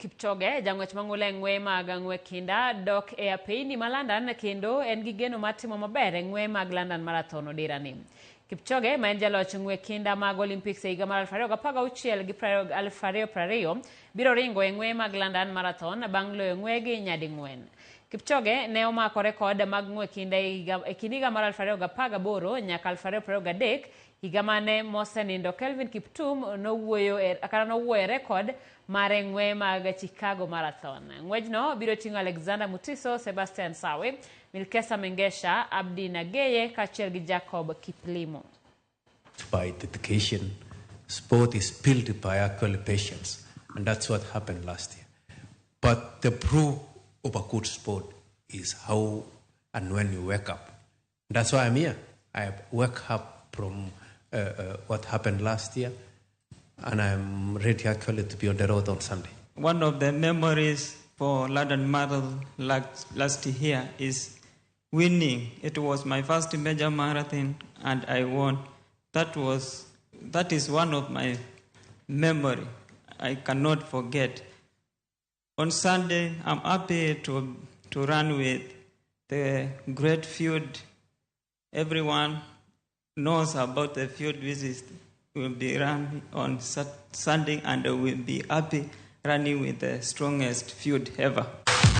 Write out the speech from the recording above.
Kipchoge, jang'wech mang'ula ng'we mag ng'we kinda dok e apeyni ma London kendo en gi geno mar timo maber e ng'we mag London Marathon odirani. Kipchoge, ma en jaloch ng'we kinda mag Olympics e higa mar 2016 gi 2020, biro ringo e ng'we mag London Marathon bang' loyo ng'wegi nyading'wen. Kipchoge ne omako rekod mag ng'we kinda e kind higa mar 2018 nyaka 2023, higa mane mosenindo Kelvin Kiptum nowuoyo e rekod mar ng'we mag Chicago Marathon. Ng'wejno biro ting'o Alexander Mutiso, Sebastian Sawe, Milkesa Mengesha, Abdi Nageye kaachiel gi Jacob Kiplimo. By dedication, sport is built by actual patience, and that's what happened last year. But the proof of a good sport is how and when you wake up. That's why I'm here. I woke up from what happened last year, and I'm ready actually to be on the road on Sunday. One of the memories for London Marathon last year is winning. It was my first major marathon, and I won. That is one of my memory I cannot forget. On Sunday, I'm happy to run with the great field. Everyone knows about the field visit. We'll be running on Sunday, and we'll be happy running with the strongest field ever.